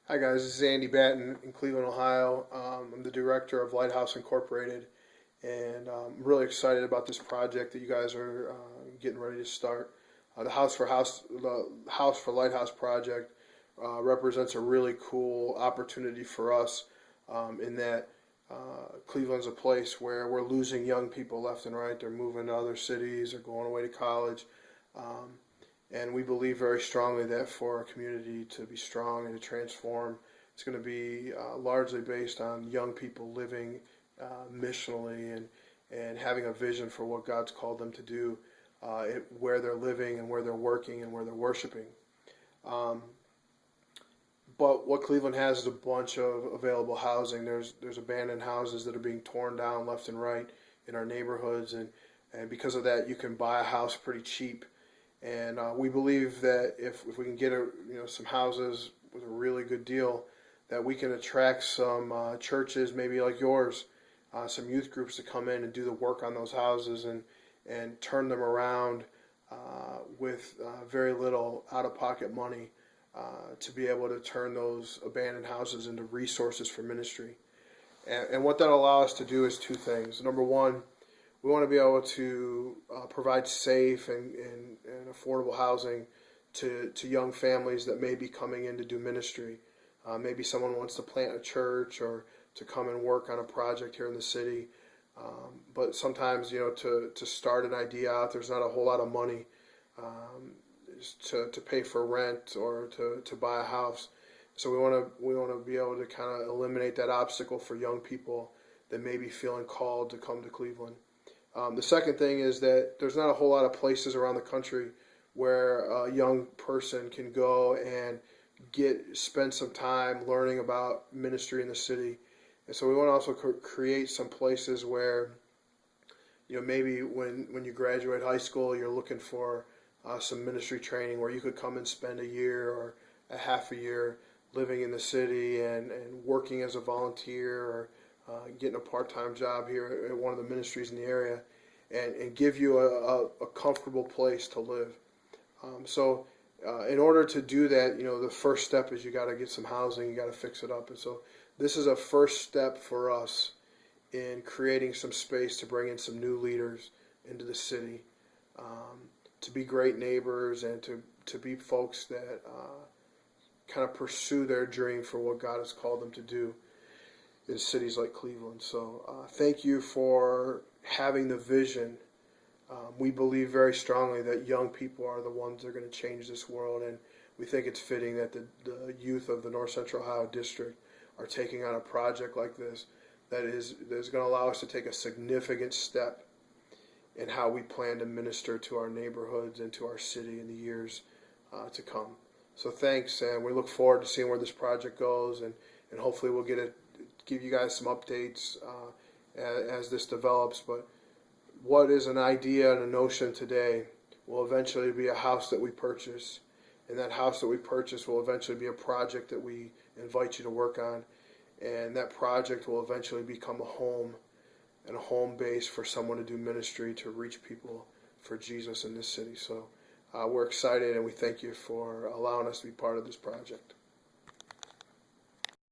Hi guys, this is Andy Batten in Cleveland, Ohio. I'm the director of Lighthouse Incorporated, and I'm really excited about this project that you guys are getting ready to start. The House for Lighthouse project represents a really cool opportunity for us in that Cleveland's a place where we're losing young people left and right. They're moving to other cities or going away to college. Um, and we believe very strongly that for our community to be strong and to transform, it's going to be largely based on young people living missionally and having a vision for what God's called them to do, where they're living and where they're working and where they're worshiping. Um, but what Cleveland has is a bunch of available housing. There's abandoned houses that are being torn down left and right in our neighborhoods, and because of that, you can buy a house pretty cheap. And we believe that if we can get some houses with a really good deal, that we can attract some churches, maybe like yours, some youth groups to come in and do the work on those houses and turn them around with very little out-of-pocket money to be able to turn those abandoned houses into resources for ministry. And what that allows us to do is two things. Number one, we want to be able to provide safe and affordable housing to young families that may be coming in to do ministry. Maybe someone wants to plant a church or to come and work on a project here in the city. But sometimes, to start an idea out, there's not a whole lot of money to pay for rent or to buy a house. So we want to be able to kind of eliminate that obstacle for young people that may be feeling called to come to Cleveland. The second thing is that there's not a whole lot of places around the country where a young person can go and spend some time learning about ministry in the city. And so we want to also create some places where, maybe when you graduate high school, you're looking for some ministry training where you could come and spend a year or a half a year living in the city and working as a volunteer or getting a part-time job here at one of the ministries in the area and give you a comfortable place to live. So in order to do that, the first step is you got to get some housing, you got to fix it up. And so this is a first step for us in creating some space to bring in some new leaders into the city, to be great neighbors and to be folks that kind of pursue their dream for what God has called them to do in cities like Cleveland. So thank you for having the vision. We believe very strongly that young people are the ones that are going to change this world, and we think it's fitting that the youth of the North Central Ohio District are taking on a project like this that is going to allow us to take a significant step in how we plan to minister to our neighborhoods and to our city in the years to come. So thanks, and we look forward to seeing where this project goes, and hopefully we'll give you guys some updates as this develops. But what is an idea and a notion today will eventually be a house that we purchase, and that house that we purchase will eventually be a project that we invite you to work on, and that project will eventually become a home and a home base for someone to do ministry to reach people for Jesus in this city. So we're excited, and we thank you for allowing us to be part of this project.